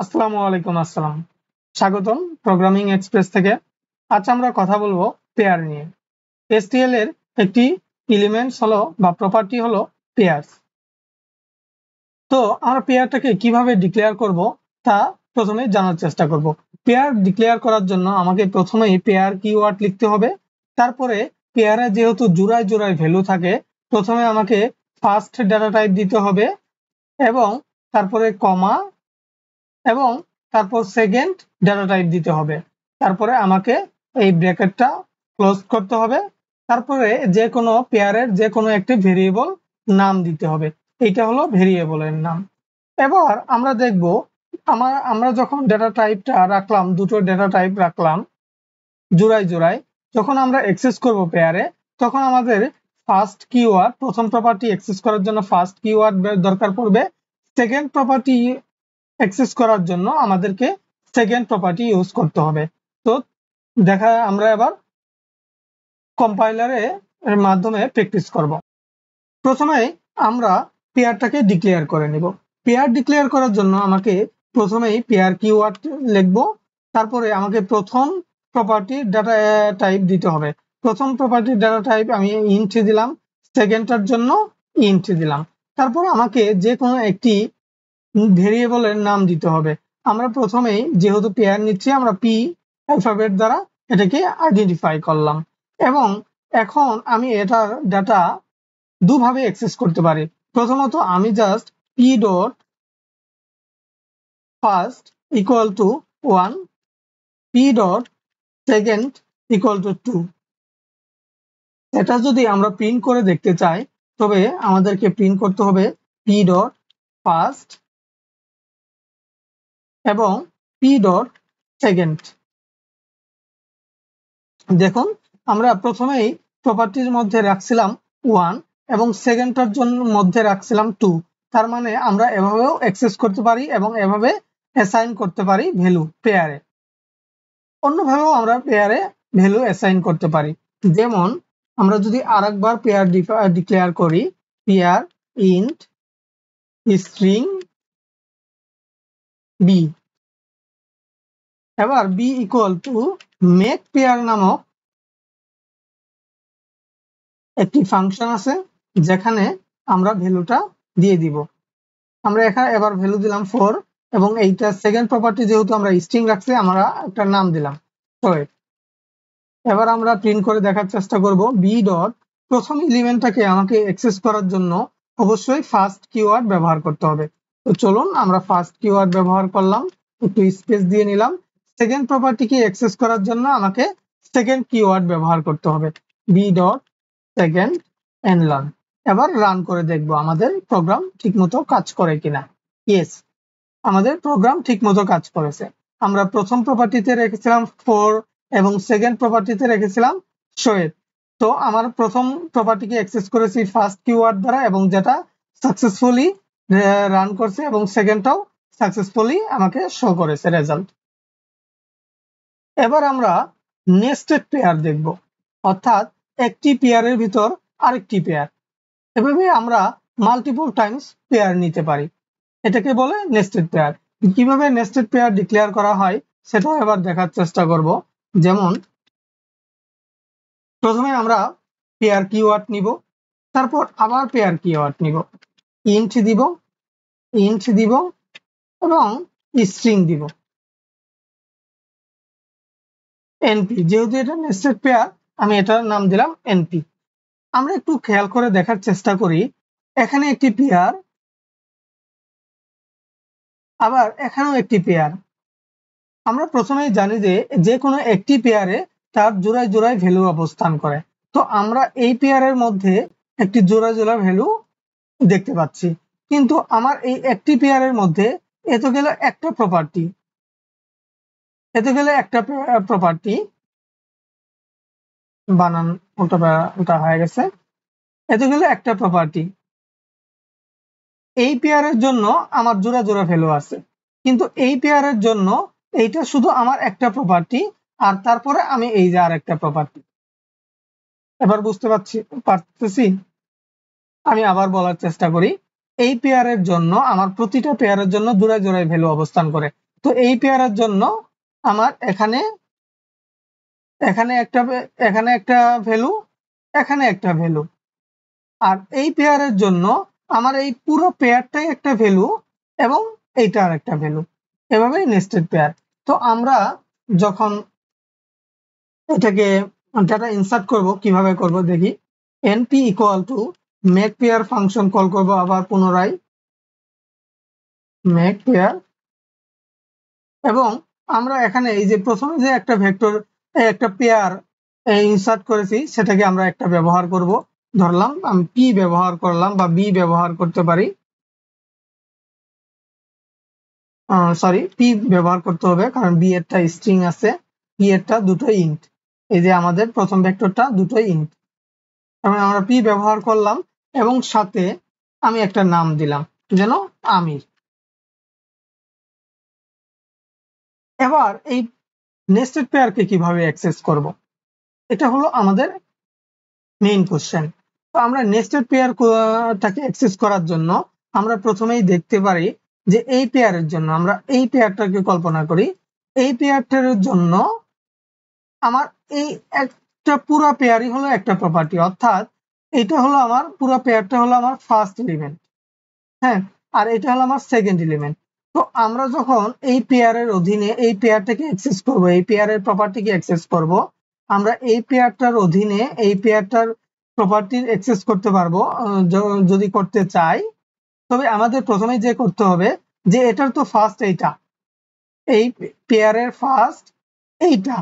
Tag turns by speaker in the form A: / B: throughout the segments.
A: আসসালামু আলাইকুম। আসসালাম, স্বাগতম প্রোগ্রামিং এক্সপ্রেস থেকে। আজ আমরা কথা বলবো পেয়ার নিয়ে। এসটিএল এর একটি এলিমেন্টস হলো বা প্রপার্টি হলো পেয়ারস। তো আমরা পেয়ারটাকে কিভাবে ডিক্লেয়ার করব তা প্রথমে জানার চেষ্টা করব। পেয়ার ডিক্লেয়ার করার জন্য আমাকে প্রথমেই পেয়ার কিওয়ার্ড লিখতে হবে। তারপরে পেয়ারে যেহেতু জোড়ায় জোড়ায় ভ্যালু থাকে, প্রথমে আমাকে ফার্স্ট ডাটা টাইপ দিতে হবে এবং তারপরে কমা এবং তারপর সেকেন্ড ডাটা টাইপ দিতে হবে। তারপরে আমাকে এই ব্র্যাকেটটা ক্লোজ করতে হবে। তারপরে যে কোনো পেয়ারের যে কোনো একটি ভেরিয়েবল নাম দিতে হবে। এইটা হলো ভেরিয়েবলের নাম। এবার আমরা দেখব আমরা যখন ডাটা টাইপটা রাখলাম, দুটো ডাটা টাইপ রাখলাম জোড়ায় জোড়ায়, যখন আমরা অ্যাক্সেস করব পেয়ারে, তখন আমাদের ফার্স্ট কিওয়ার্ড, প্রথম প্রপার্টি অ্যাক্সেস করার জন্য ফার্স্ট কিওয়ার্ড দরকার পড়বে। সেকেন্ড প্রপার্টি অ্যাক্সেস করার জন্য আমাদেরকে সেকেন্ড প্রপার্টি ইউজ করতে হবে। তো আমরা এবার কম্পাইলারে এর মাধ্যমে প্র্যাকটিস করব। প্রথমে আমরা পেয়ারটাকে ডিক্লেয়ার করে নিব। পেয়ার ডিক্লেয়ার করার জন্য আমাকে প্রথমেই পেয়ার কিওয়ার্ড লিখব। তারপরে আমাকে প্রথম প্রপার্টির ডাটা টাইপ দিতে হবে। প্রথম প্রপার্টির ডাটা টাইপ আমি ইন্ট দিলাম, সেকেন্ডটার জন্য ইন্ট দিলাম। তারপর আমাকে যে কোনো একটি ভেরিয়েবলের নাম দিতে হবে। আমরা প্রথমেই যেহেতু পেয়ার নিচ্ছি, আমরা পি অ্যালফাবেট দ্বারা এটাকে আইডেন্টিফাই করলাম এবং এখন আমি এটার ডাটা দুভাবে অ্যাক্সেস করতে পারি। প্রথমত আমি just P dot first equal to 1, P dot second equal to 2। এটা যদি আমরা প্রিন্ট করে দেখতে চাই, তবে আমাদেরকে প্রিন্ট করতে হবে পি ডট ফার্স্ট এবং পি ডট সেকেন্ড। দেখুন, আমরা প্রথমেই প্রপার্টির মধ্যে রাখছিলাম 1 এবং সেকেন্ডটার জন্য মধ্যে রাখছিলাম 2। তার মানে আমরা এভাবেও অ্যাক্সেস করতে পারি এবং এভাবে অ্যাসাইন করতে পারি ভ্যালু পেয়ারে। অন্যভাবেও আমরা পেয়ারে ভ্যালু অ্যাসাইন করতে পারি। যেমন আমরা যদি আরেকবার পেয়ার ডিক্লেয়ার করি, পেয়ার ইন্ট স্ট্রিং বি। এবার B equal to make pair নামক একটি ফাংশন আছে, যেখানে আমরা ভ্যালুটা দিয়ে দিব। আমরা এবার ভ্যালু দিলাম 4 এবং এইটা সেকেন্ড প্রপার্টি, যেহেতু আমরা স্ট্রিং রাখছি, আমরা একটা নাম দিলাম শোয়েব। এবার আমরা প্রিন্ট করে দেখার চেষ্টা করব। বি ডট প্রথম এলিমেন্টটাকে আমাকে অ্যাক্সেস করার জন্য অবশ্যই ফার্স্ট কিওয়ার্ড ব্যবহার করতে হবে। তো চলুন আমরা ফার্স্ট কিওয়ার্ড ব্যবহার করলাম, একটু স্পেস দিয়ে নিলাম। সেকেন্ড প্রপার্টিকে অ্যাক্সেস করার জন্য আমাকে সেকেন্ড কিওয়ার্ড ব্যবহার করতে হবে, B dot second and learn. এবার রান করে দেখবো আমাদের প্রোগ্রাম ঠিকমতো কাজ করে কিনা। ইয়েস, আমাদের প্রোগ্রাম ঠিকমতো কাজ করেছে। আমরা প্রথম প্রপার্টিতে রেখেছিলাম 4 এবং সেকেন্ড প্রপার্টিতে রেখেছিলাম শোয়েব। তো আমার প্রথম প্রপার্টিকে অ্যাক্সেস করেছি ফার্স্ট কিওয়ার্ড দ্বারা এবং যেটা সাকসেসফুলি রান করছে এবং সেকেন্ডটাও সাকসেসফুলি আমাকে শো করেছে রেজাল্ট। এবার আমরা নেস্টেড পেয়ার দেখব, অর্থাৎ একটি পেয়ারের ভিতর আরেকটি পেয়ার। এভাবে আমরা মাল্টিপল টাইমস পেয়ার নিতে পারি, এটাকে বলে নেস্টেড পেয়ার। কিভাবে নেস্টেড পেয়ার ডিক্লেয়ার করা হয় সেটা এবার দেখার চেষ্টা করব। যেমন প্রথমে আমরা পেয়ার কিওয়ার্ড নিব, তারপর আবার পেয়ার কিওয়ার্ড নিব, ইন্ট দিব এবং স্ট্রিং দিব, এনপি। যেহেতু এটা নেস্টেড পেয়ার, আমি এটার নাম দিলাম এনপি। আমরা একটু খেয়াল করে দেখার চেষ্টা করি, এখানে একটি পেয়ার, আবার এখানেও একটি পেয়ার। আমরা প্রথমেই জানি যে কোনো একটি পেয়ারে তার জোড়ায় জোড়ায় ভ্যালু অবস্থান করে। তো আমরা এই পেয়ারের মধ্যে একটি জোড়া জোড়া ভ্যালু দেখতে পাচ্ছি, কিন্তু আমার এই একটি পেয়ারের মধ্যে এত গেল একটা প্রপার্টি, বানান ওটা হয়ে গেছে, এত গেল একটা প্রপার্টি। এই পেয়ারের জন্য আমার জোড়া জোড়া ভ্যালু আছে, কিন্তু এই পেয়ারের জন্য এইটা শুধু আমার একটা প্রপার্টি, আর তারপরে আমি এই যে আর একটা প্রপার্টি। এবার বুঝতে পারতেছি। আমি আবার বলার চেষ্টা করি, এই পেয়ারের জন্য আমার প্রতিটা পেয়ারের জন্য জোড়ায় জোড়ায় ভ্যালু অবস্থান করে। তো এই পেয়ারের জন্য আমার এখানে একটা ভ্যালু, এখানে একটা ভ্যালু, আর এই পেয়ারের জন্য আমার এই পুরো পেয়ারটাই একটা ভ্যালু এবং এইটা আর একটা ভ্যালু, এভাবে নেস্টেড পেয়ার। তো আমরা যখন এটাকে ডাটা ইনসার্ট করব কিভাবে করব দেখি। np equal to make pair function call করব, আবার পুনরায় মেক পেয়ার, এবং আমরা এখানে এই যে প্রথমে যে একটা ভেক্টর একটা পেয়ার ইনসার্ট করেছি সেটাকে আমরা একটা ব্যবহার করব, ধরলাম আমি p ব্যবহার করলাম বা b ব্যবহার করতে পারি, সরি p ব্যবহার করতে হবে কারণ b এরটা স্ট্রিং আছে, p এরটা দুটোই ইন্ট, এই যে আমাদের প্রথম ভেক্টরটা দুটোই ইন্ট, তারপরে আমরা p ব্যবহার করলাম এবং সাথে আমি একটা নাম দিলাম যেন আমির। এবার এই নেস্টেড পেয়ারকে কিভাবে অ্যাক্সেস করব, এটা হলো আমাদের মেইন কোশ্চেন। তো আমরা নেস্টেড পেয়ারটাকে অ্যাক্সেস করার জন্য আমরা প্রথমেই দেখতে পারি যে এই পেয়ারের জন্য আমরা এই পেয়ারটাকে কল্পনা করি, এই পেয়ারটার জন্য আমার এই একটা পুরো পেয়ারই হলো একটা প্রপার্টি, অর্থাৎ এটা হলো আমার পুরো পেয়ারটা হলো আমার ফার্স্ট এলিমেন্ট, হ্যাঁ, আর এটা হলো আমার সেকেন্ড এলিমেন্ট। তো আমরা যখন এই পেয়ারের অধীনে এই পেয়ারটাকে অ্যাক্সেস করব, এই পেয়ারের প্রপার্টিকে অ্যাক্সেস করব, আমরা এই পেয়ারটার অধীনে এই পেয়ারটার প্রপার্টির অ্যাক্সেস করতে পারবো যদি করতে চাই। তবে আমাদের প্রথমেই যে করতে হবে যে এটার তো ফার্স্ট এইটা, এই পেয়ারের ফার্স্ট এইটা,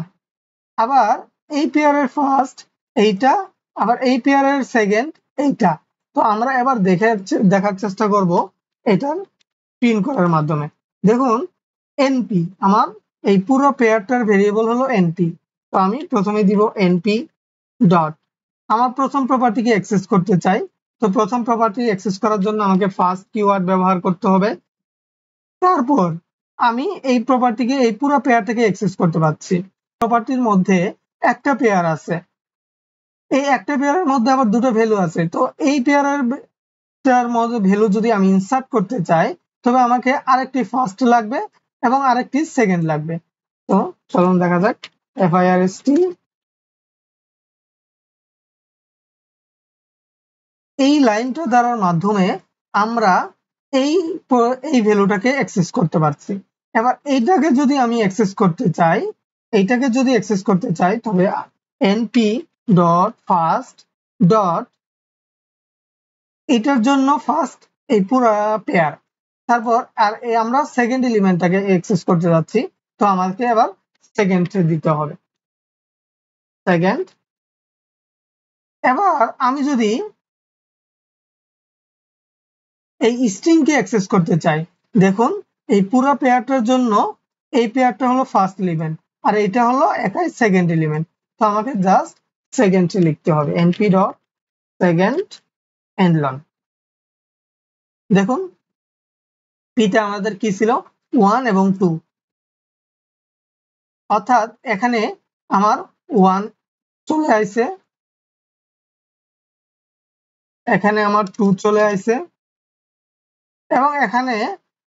A: আবার এই পেয়ারের ফার্স্ট এইটা, আবার এই পেয়ারের সেকেন্ড এইটা। তো আমরা এবার দেখার চেষ্টা করব এটার প্রিন্ট করার মাধ্যমে। দেখুন এনপি আমার এই পুরো পেয়ারটার ভেরিয়েবল হলো এনপি, তো আমি প্রথমে দিব এনপি ডট, আমার প্রথম প্রপার্টিকে অ্যাক্সেস করতে চাই, তো প্রথম প্রপার্টি অ্যাক্সেস করার জন্য আমাকে ফার্স্ট কিওয়ার্ড ব্যবহার করতে হবে, তারপর আমি এই প্রপার্টিকে এই পুরো পেয়ারটাকে অ্যাক্সেস করতে পারছি। প্রপার্টির মধ্যে একটা পেয়ার আছে, এই একটা পেয়ারের মধ্যে আবার দুটো ভ্যালু আছে, তো এই পেয়ারের মধ্যে ভ্যালু যদি আমি ইনসার্ট করতে চাই তবে আমাকে আরেকটি ফার্স্ট লাগবে এবং আরেকটি সেকেন্ড লাগবে। তো চলুন দেখা যাক FIRST, এই লাইনটা দ্বারার মাধ্যমে আমরা এই ভ্যালুটাকে অ্যাক্সেস করতে পারছি। এবার এইটাকে যদি আমি অ্যাক্সেস করতে চাই, তবে np ডট ফার্স্ট ডট এটার জন্য ফার্স্ট এই পুরো পেয়ার, তারপর আর আমরা সেকেন্ড এলিমেন্টটাকে অ্যাক্সেস করতে যাচ্ছি, তো আমাকে এবার সেকেন্ড দিতে হবে সেকেন্ড। এবার আমি যদি এই স্ট্রিংকে অ্যাক্সেস করতে চাই, দেখুন এই পুরো পেয়ারটার জন্য এই পেয়ারটা হলো ফার্স্ট এলিমেন্ট আর এটা হলো একাই সেকেন্ড এলিমেন্ট, তো আমাকে জাস্ট সেকেন্ড লিখতে হবে np ডট সেকেন্ড এন্ডলন। দেখুন পিটা আমাদের কি ছিল 1 এবং 2, অর্থাৎ এখানে আমার 1 চলে আসছে, এখানে আমার 2 চলে আসছে এবং এখানে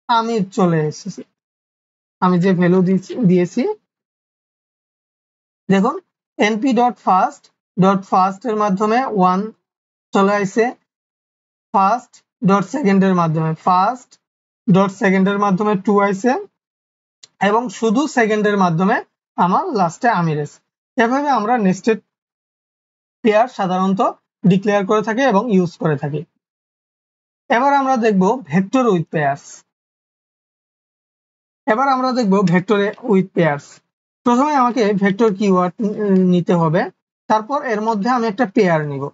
A: আমি চলে এসেছি, আমি যে ভ্যালু দিয়েছি। দেখুন np ডট ফার্স্ট এর মাধ্যমে 1 চলে আসছে, ফার্স্ট ডট সেকেন্ডের মাধ্যমে 2 আসছে এবং শুধু সেকেন্ডের মাধ্যমে আমার লাস্টে আমির এসে। এভাবে আমরা নেস্টেড পেয়ার সাধারণত ডিক্লেয়ার করে থাকি এবং ইউজ করে থাকি। এবার আমরা দেখব ভেক্টর উইথ পেয়ার্স। প্রথমে আমাকে ভেক্টর কিওয়ার্ড নিতে হবে, তারপর এর মধ্যে আমি একটা পেয়ার নিব,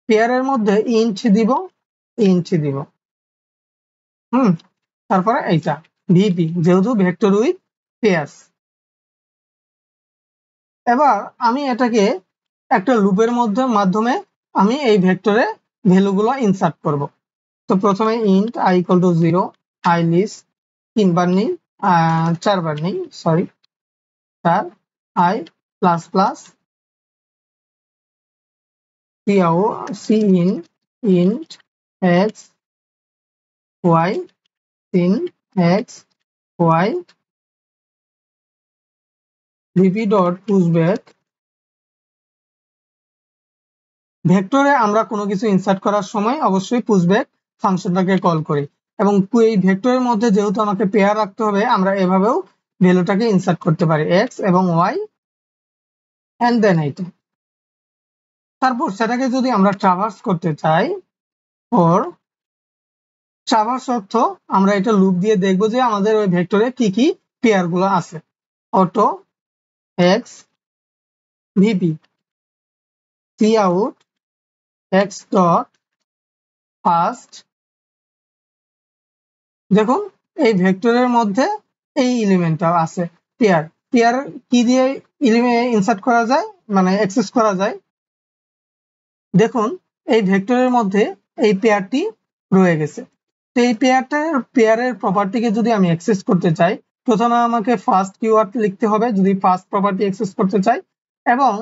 A: পেয়ারের মধ্যে ইন্ট দিব, তারপরে এইটা ভিপি, যেহেতু ভেক্টর উইথ পেয়ার্স। এবার আমি এটাকে একটা লুপের মাধ্যমে আমি এই ভেক্টরে ভ্যালুগুলো ইনসার্ট করব। তো প্রথমে int i equal to 0, i list 3বার নেই, 4বার নেই, sorry 4, i plus plus cin int x y, sin x y VP dot push back. ভেক্টরে আমরা কোনো কিছু ইনসার্ট করার সময় অবশ্যই পুশব্যাক ফাংশনটাকে কল করি, এবং এই ভেক্টরের মধ্যে যেহেতু আমাকে পেয়ার রাখতে হবে, আমরা এভাবেও ভ্যালুটাকে ইনসার্ট করতে পারি, এক্স এবং ওয়াই এন্ড দেন এইটা। তারপর সেটাকে যদি আমরা ট্রাভার্স করতে চাই, ওর ট্রাভার্স অর্থ আমরা এটা লুপ দিয়ে দেখবো যে আমাদের ওই ভেক্টরে কি কি পেয়ার গুলো আছে। Auto x VP C out x dot first. দেখুন এই ভেক্টরের মধ্যে এই এলিমেন্টটা আছে পেয়ার। পেয়ার কি দিয়ে ইনসার্ট করা যায়, মানে অ্যাক্সেস করা যায়? দেখুন এই ভেক্টরের মধ্যে এই পেয়ারটি রয়ে গেছে। তো এই পেয়ারের প্রপার্টিকে যদি আমি অ্যাক্সেস করতে চাই, প্রথমে আমাকে ফার্স্ট কিওয়ার্ড লিখতে হবে যদি ফার্স্ট প্রপার্টি অ্যাক্সেস করতে চাই, এবং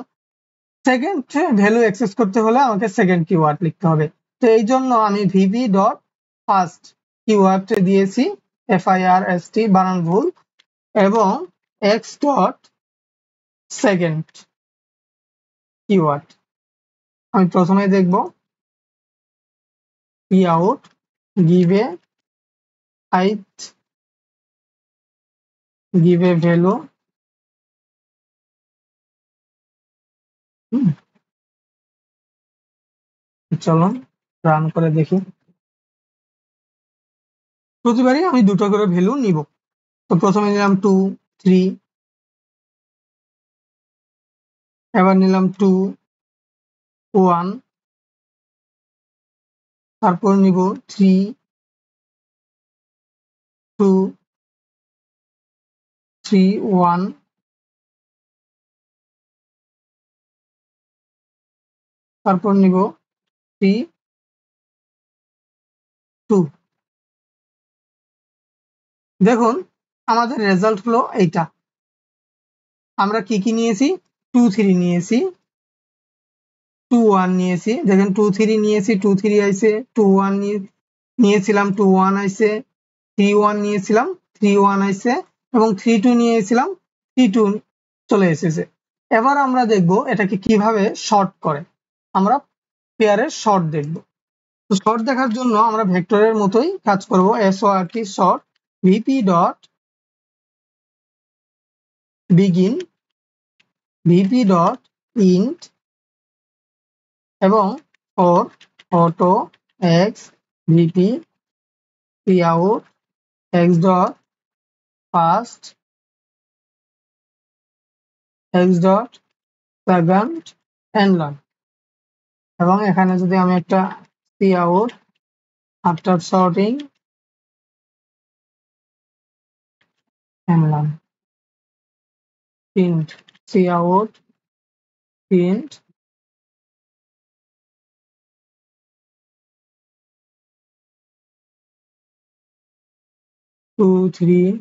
A: সেকেন্ড ভ্যালু অ্যাক্সেস করতে হলে আমাকে সেকেন্ড কিওয়ার্ড লিখতে হবে। তো এই জন্য আমি ভিভি ডট ফার্স্ট কিওয়ার্ড দিয়েছি, FIRST বানান ভুল, এবং এক্স ডট সেকেন্ড কিওয়ার্ড। আমি প্রথমে দেখব P out give a value. চলো রান করে দেখি। প্রতিবারই আমি দুটো করে ভ্যালু নিব। তো প্রথমে নিলাম 2 3, এবার নিলাম 2 1, তারপর নিব 3 2 3 1, তারপর নিব 3 2। দেখুন আমাদের রেজাল্ট হলো এইটা। আমরা কি কি নিয়েছি? 2 3 নিয়েছি, 2 1 নিয়েছি। দেখেন 2 3 নিয়েছি, 2 3 আইছে, 2 1 নিয়েছিলাম, 2 1 আইছে, 3 1 নিয়েছিলাম, 3 1 আইছে, এবং 3 2 নিয়েছিলাম, 3 2 চলে এসেছে। এবার আমরা দেখব এটাকে কিভাবে শর্ট করে। আমরা পেয়ারের শর্ট দেখব। তো শর্ট দেখার জন্য আমরা ভেক্টরের মতোই কাজ করব, SORT sort VP dot begin VP dot end এবং for auto x VP P out x dot first X dot second and learn. এবং এখানে যদি আমি একটা P out after sorting end learn print C out print 2 3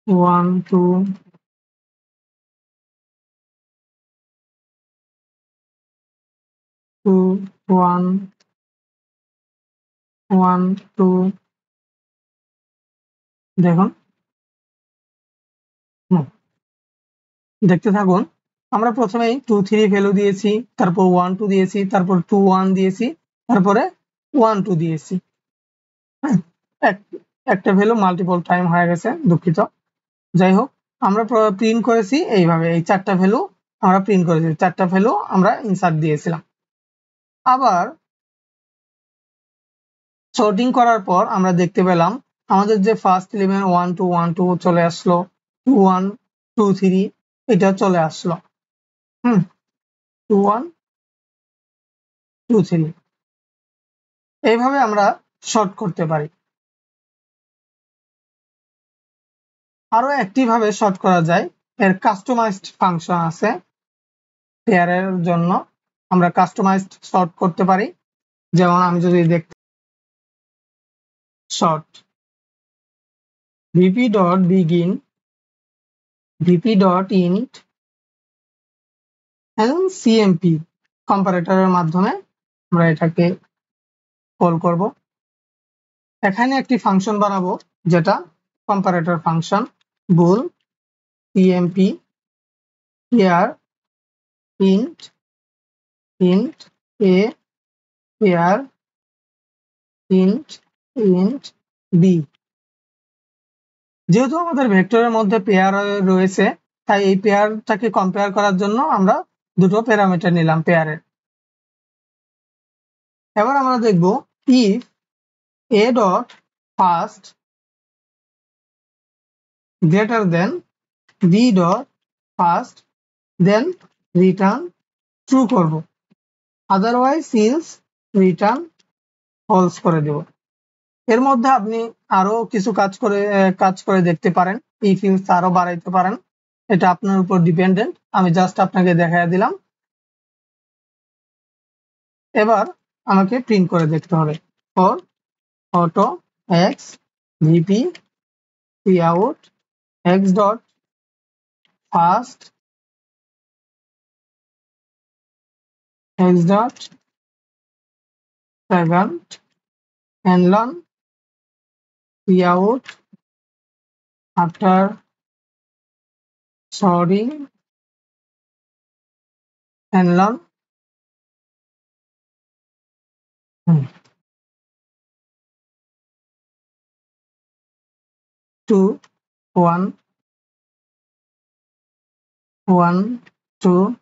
A: 1 2 2 1 1 2। দেখুন দেখতে থাকুন। আমরা প্রথমেই 2 3 ভ্যালু দিয়েছি, তারপর 1 2 দিয়েছি, তারপর 2 1 দিয়েছি, তারপরে 1 2 দিয়েছি। হ্যাঁ, একটা ভ্যালু মাল্টিপল টাইম হয়ে গেছে, দুঃখিত। যাই হোক, আমরা প্রিন্ট করেছি এইভাবে, এই চারটা ভ্যালু আমরা প্রিন্ট করেছি, চারটা ভ্যালু আমরা ইনসার্ট দিয়েছিলাম। আবার সর্টিং করার পর আমরা দেখতে পেলাম আমাদের যে ফার্স্ট এলিমেন্ট 1 2 1 2 চলে আসলো, 2 1 2 3 এটা চলে আসলো। 2 1 2 3 এইভাবে আমরা শর্ট করতে পারি। আরো একটি ভাবে শর্ট করা যায়, এর কাস্টমাইজড ফাংশন আছে। পেয়ারের জন্য আমরা কাস্টমাইজড শর্ট করতে পারি। যেমন আমি যদি দেখতে short VP dot begin VP dot end এবং সিএমপি কম্পারেটরের মাধ্যমে আমরা এটাকে কল করব। এখানে একটি ফাংশন বানাবো যেটা comparator function, bull emp pair int a pair int b। যেহেতু আমাদের ভেক্টরের মধ্যে পেয়ার রয়েছে, তাই এই পেয়ারটাকে কম্পেয়ার করার জন্য আমরা দুটো প্যারামিটার নিলাম পেয়ারের। এবার আমরা দেখব if a dot first greater than b dot first, then return true করব, otherwise else return false করে দেব। এর মধ্যে আপনি আরো কিছু কাজ করে দেখতে পারেন, if else আরো বাড়াইতে পারেন, এটা আপনার উপর ডিপেন্ডেন্ট। আমি জাস্ট আপনাকে দেখাইয়া দিলাম। এবার আমাকে প্রিন্ট করে দেখতে হবে for auto x vp cout x dot first x dot second and learn cout after sorting and learn 2 1 1 2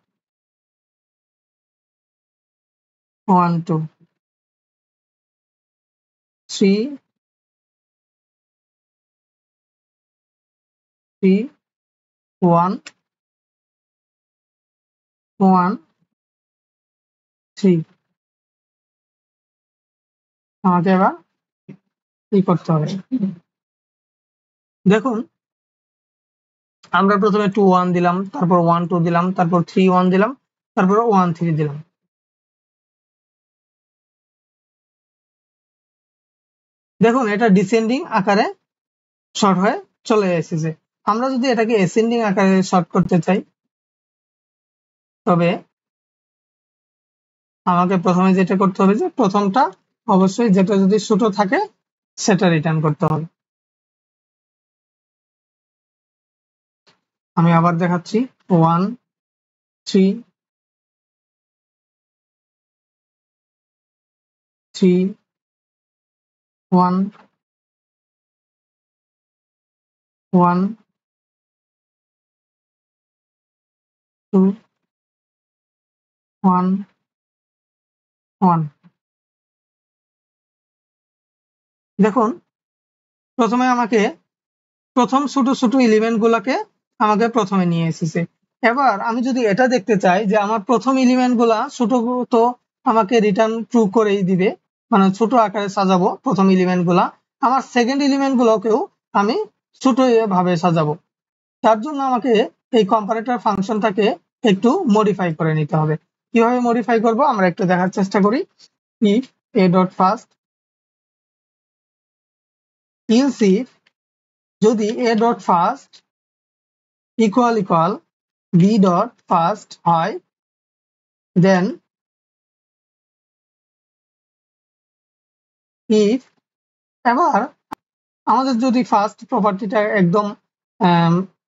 A: 1 2 3 3 1 1 3। আমাকে এবার কি করতে হবে দেখুন, আমরা প্রথমে 2 1 দিলাম, তারপর 1 2 দিলাম, তারপর 3 1 দিলাম, তারপর 1 3 দিলাম। দেখুন এটা ডিসেন্ডিং আকারে শর্ট হয়ে চলে এসেছে। আমরা যদি এটাকে অ্যাসেন্ডিং আকারে শর্ট করতে চাই, তবে আমাকে প্রথমে যেটা করতে হবে যে প্রথমটা অবশ্যই যেটা যদি ছোট থাকে সেটা রিটার্ন করতে হবে। আমি আবার দেখাচ্ছি 1 3 3 1 1 2 1 1। দেখুন প্রথমে আমাকে প্রথম ছোট ছোট এলিমেন্ট গুলাকে আমাকে প্রথমে নিয়ে এসেছে। এবার আমি যদি এটা দেখতে চাই যে আমার প্রথম এলিমেন্ট গুলা ছোট, তো আমাকে রিটার্ন ট্রু করেই দিবে, মানে ছোট আকারে সাজাবো প্রথম এলিমেন্ট গুলা। আমার সেকেন্ড এলিমেন্ট গুলোকেও আমি ছোট ভাবে সাজাবো। তার জন্য আমাকে এই কম্পারেটর ফাংশনটাকে একটু মডিফাই করে নিতে হবে। কিভাবে মডিফাই করব আমরা একটু দেখার চেষ্টা করি। if a dot first else if যদি a dot first equal b dot first হয়, then if এবার আমাদের যদি ফার্স্ট প্রপার্টিটা একদম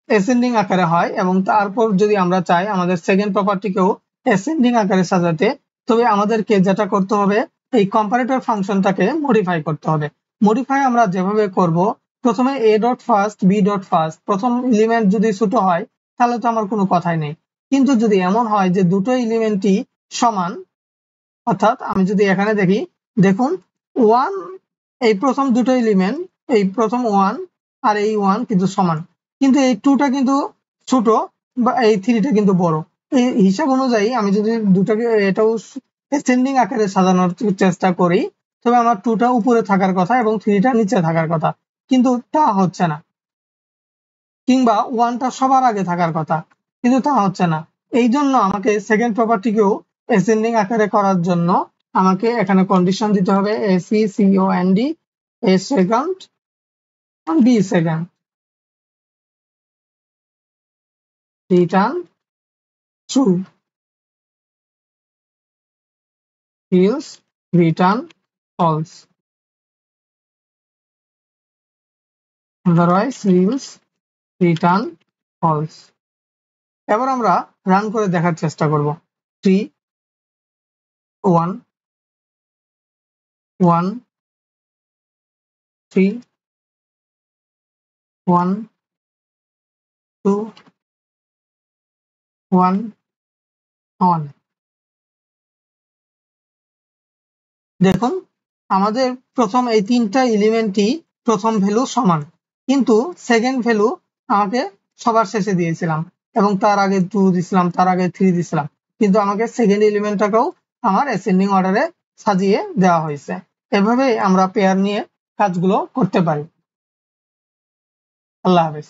A: অ্যাসেন্ডিং আকারে হয় এবং তারপর যদি আমরা চাই আমাদের সেকেন্ড প্রপার্টিকেও অ্যাসেন্ডিং আকারে সাজাতে, তবে আমাদেরকে যেটা করতে হবে এই কম্পারেটর ফাংশনটাকে মডিফাই করতে হবে। মডিফাই আমরা যেভাবে করব, প্রথমে a dot first b dot first প্রথম এলিমেন্ট যদি ছোট হয় তাহলে তো আমার কোনো কথাই নেই। কিন্তু যদি এমন হয় যে দুটো এলিমেন্টই সমান, অর্থাৎ আমি যদি এখানে দেখি, দেখুন 1 এই প্রথম দুটো এলিমেন্ট, এই প্রথম 1 আর এই 1 কিন্তু সমান, কিন্তু এই 2টা কিন্তু ছোট বা এই 3টা কিন্তু বড়। এই হিসাব অনুযায়ী আমি যদি দুটাকে এটাও অ্যাসেন্ডিং আকারে সাজানোর চেষ্টা করি, তবে আমার 2টা উপরে থাকার কথা এবং 3টা নিচে থাকার কথা, কিন্তু তা হচ্ছে না। কিংবা 1টা সবার আগে থাকার কথা, কিন্তু তা হচ্ছে না। এই জন্য আমাকে সেকেন্ড প্রপার্টিকেও অ্যাসেন্ডিং আকারে করার জন্য আমাকে এখানে কন্ডিশন দিতে হবে ACCOND A second and B second, return true, else return false, otherwise else return false. এবার আমরা রান করে দেখার চেষ্টা করব। 3 1 1 3 1 2 1 1। দেখুন আমাদের প্রথম এই তিনটা এলিমেন্টই প্রথম ভ্যালু সমান, কিন্তু সেকেন্ড ভ্যালু আমাকে সবার শেষে দিয়েছিলাম এবং তার আগে 2 দিছিলাম, তার আগে 3 দিছিলাম, কিন্তু আমাকে সেকেন্ড এলিমেন্টটাকেও আমার অ্যাসেন্ডিং অর্ডারে সাজিয়ে দেওয়া হয়েছে। এভাবেই আমরা পেয়ার নিয়ে কাজগুলো করতে পারি। আল্লাহ হাফেজ।